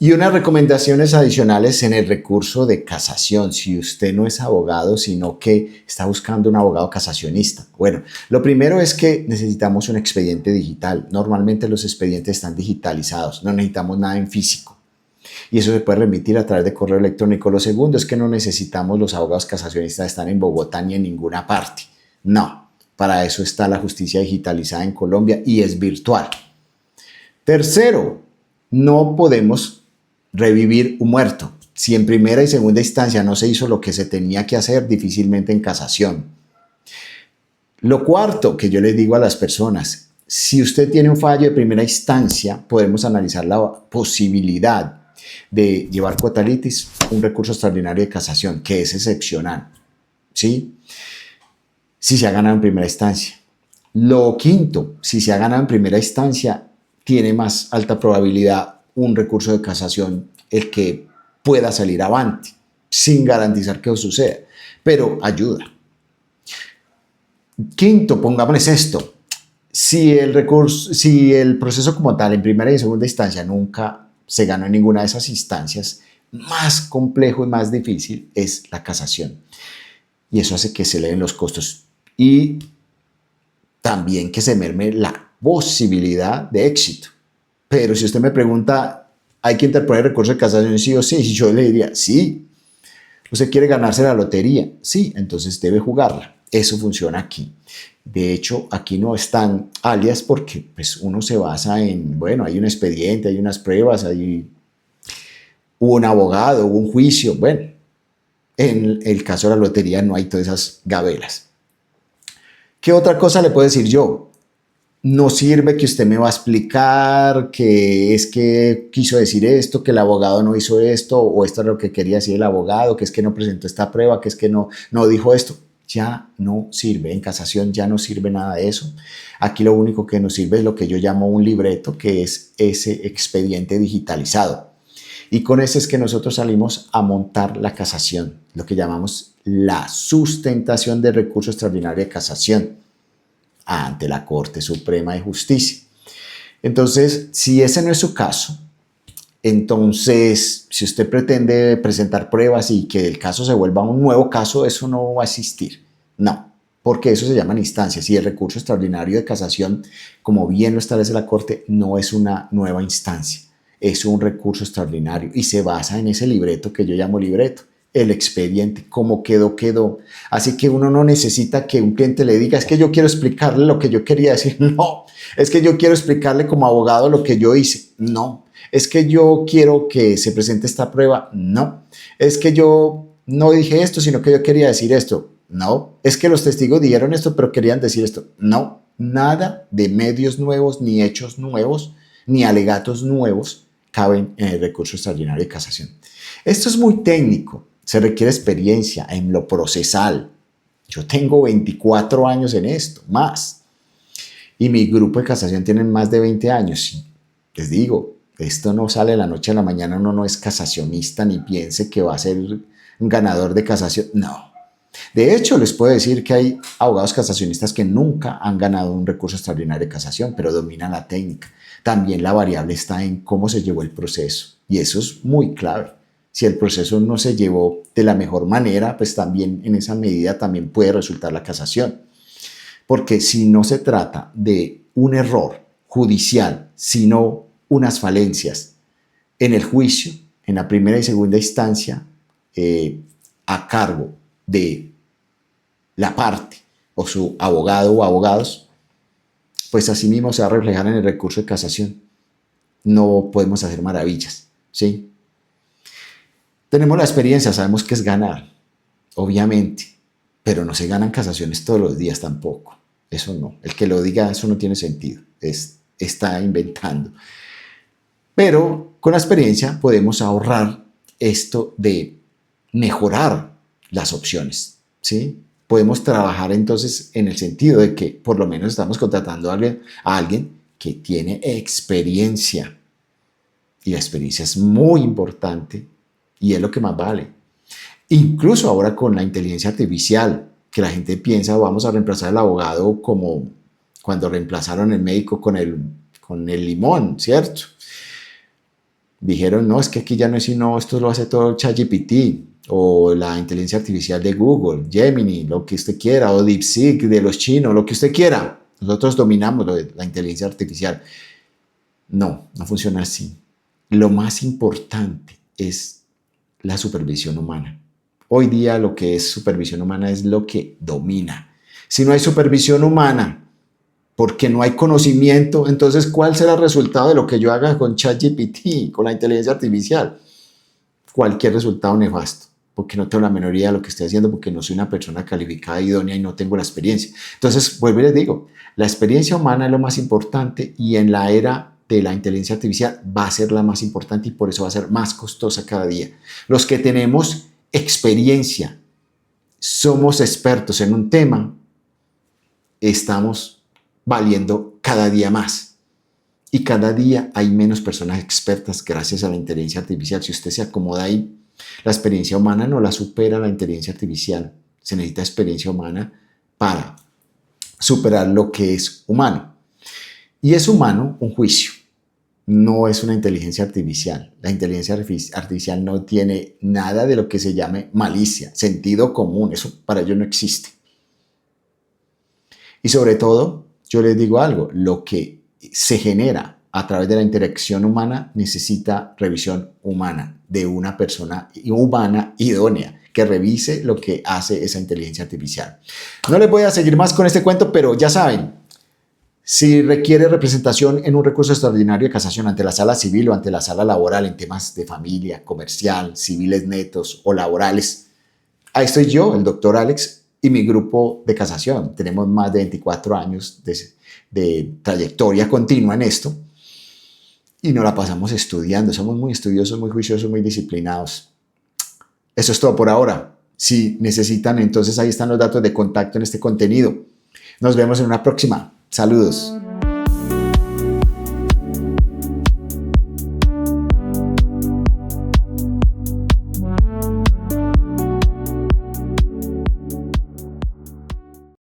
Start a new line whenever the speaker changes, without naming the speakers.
Y unas recomendaciones adicionales en el recurso de casación, si usted no es abogado, sino que está buscando un abogado casacionista. Bueno, lo primero es que necesitamos un expediente digital. Normalmente los expedientes están digitalizados, no necesitamos nada en físico. Y eso se puede remitir a través de correo electrónico. Lo segundo es que no necesitamos los abogados casacionistas estar en Bogotá ni en ninguna parte. No, para eso está la justicia digitalizada en Colombia y es virtual. Tercero, no podemos revivir un muerto. Si en primera y segunda instancia no se hizo lo que se tenía que hacer, difícilmente en casación. Lo cuarto que yo les digo a las personas, si usted tiene un fallo de primera instancia, podemos analizar la posibilidad de llevar quota litis, un recurso extraordinario de casación, que es excepcional, ¿sí? Si se ha ganado en primera instancia. Lo quinto, si se ha ganado en primera instancia, tiene más alta probabilidad un recurso de casación el que pueda salir avante, sin garantizar que eso suceda, pero ayuda. Quinto, pongámosles esto, si el proceso como tal en primera y segunda instancia nunca se ganó en ninguna de esas instancias, más complejo y más difícil es la casación. Y eso hace que se eleven los costos y también que se merme la posibilidad de éxito. Pero si usted me pregunta, ¿hay que interponer recurso de casación sí o sí? Yo le diría, sí. ¿Usted quiere ganarse la lotería? Sí, entonces debe jugarla. Eso funciona aquí. De hecho, aquí no están alias porque pues, uno se basa en, bueno, hay un expediente, hay unas pruebas, hay un abogado, hubo un juicio. Bueno, en el caso de la lotería no hay todas esas gabelas. ¿Qué otra cosa le puedo decir yo? No sirve que usted me va a explicar que es que quiso decir esto, que el abogado no hizo esto, o esto es lo que quería decir el abogado, que es que no presentó esta prueba, que es que no dijo esto. Ya no sirve, en casación ya no sirve nada de eso. Aquí lo único que nos sirve es lo que yo llamo un libreto, que es ese expediente digitalizado. Y con ese es que nosotros salimos a montar la casación, lo que llamamos la sustentación del recurso extraordinario de casación ante la Corte Suprema de Justicia. Entonces, si ese no es su caso, entonces, si usted pretende presentar pruebas y que el caso se vuelva un nuevo caso, eso no va a existir. No, porque eso se llaman instancias y el recurso extraordinario de casación, como bien lo establece la Corte, no es una nueva instancia, es un recurso extraordinario y se basa en ese libreto que yo llamo libreto. El expediente, cómo quedó, quedó. Así que uno no necesita que un cliente le diga, es que yo quiero explicarle lo que yo quería decir. No, es que yo quiero explicarle como abogado lo que yo hice. No, es que yo quiero que se presente esta prueba. No, es que yo no dije esto, sino que yo quería decir esto. No, es que los testigos dijeron esto, pero querían decir esto. No, nada de medios nuevos, ni hechos nuevos, ni alegatos nuevos caben en el recurso extraordinario de casación. Esto es muy técnico. Se requiere experiencia en lo procesal. Yo tengo 24 años en esto, más. Y mi grupo de casación tienen más de 20 años. Y les digo, esto no sale de la noche a la mañana. Uno no es casacionista ni piense que va a ser un ganador de casación. No. De hecho, les puedo decir que hay abogados casacionistas que nunca han ganado un recurso extraordinario de casación, pero dominan la técnica. También la variable está en cómo se llevó el proceso. Y eso es muy clave. Si el proceso no se llevó de la mejor manera, pues también en esa medida también puede resultar la casación. Porque si no se trata de un error judicial, sino unas falencias en el juicio, en la primera y segunda instancia, a cargo de la parte o su abogado o abogados, pues así mismo se va a reflejar en el recurso de casación. No podemos hacer maravillas, ¿sí? Tenemos la experiencia, sabemos que es ganar, obviamente, pero no se ganan casaciones todos los días tampoco. Eso no. El que lo diga, eso no tiene sentido. Está inventando. Pero con la experiencia podemos ahorrar esto de mejorar las opciones, ¿sí? Podemos trabajar entonces en el sentido de que por lo menos estamos contratando a alguien que tiene experiencia. Y la experiencia es muy importante y es lo que más vale. Incluso ahora con la inteligencia artificial, que la gente piensa vamos a reemplazar al abogado como cuando reemplazaron el médico con el limón, ¿cierto? Dijeron, no, es que aquí ya no es sino, esto lo hace todo ChatGPT o la inteligencia artificial de Google, Gemini, lo que usted quiera, o DeepSeek de los chinos, lo que usted quiera. Nosotros dominamos la inteligencia artificial. No, no funciona así. Lo más importante es la supervisión humana. Hoy día lo que es supervisión humana es lo que domina. Si no hay supervisión humana, porque no hay conocimiento, entonces ¿cuál será el resultado de lo que yo haga con ChatGPT, con la inteligencia artificial? Cualquier resultado nefasto, porque no tengo la menor idea de lo que estoy haciendo, porque no soy una persona calificada, idónea y no tengo la experiencia. Entonces, vuelvo y les digo, la experiencia humana es lo más importante y en la era de la inteligencia artificial va a ser la más importante y por eso va a ser más costosa cada día. Los que tenemos experiencia, somos expertos en un tema, estamos valiendo cada día más. Y cada día hay menos personas expertas gracias a la inteligencia artificial. Si usted se acomoda ahí, la experiencia humana no la supera la inteligencia artificial. Se necesita experiencia humana para superar lo que es humano. Y es humano un juicio, no es una inteligencia artificial. La inteligencia artificial no tiene nada de lo que se llame malicia, sentido común, eso para ello no existe. Y sobre todo, yo les digo algo, lo que se genera a través de la interacción humana necesita revisión humana, de una persona humana idónea, que revise lo que hace esa inteligencia artificial. No les voy a seguir más con este cuento, pero ya saben, si requiere representación en un recurso extraordinario de casación ante la sala civil o ante la sala laboral en temas de familia, comercial, civiles netos o laborales, ahí estoy yo, el doctor Alex, y mi grupo de casación. Tenemos más de 24 años de trayectoria continua en esto y nos la pasamos estudiando. Somos muy estudiosos, muy juiciosos, muy disciplinados. Eso es todo por ahora. Si necesitan, entonces ahí están los datos de contacto en este contenido. Nos vemos en una próxima. Saludos.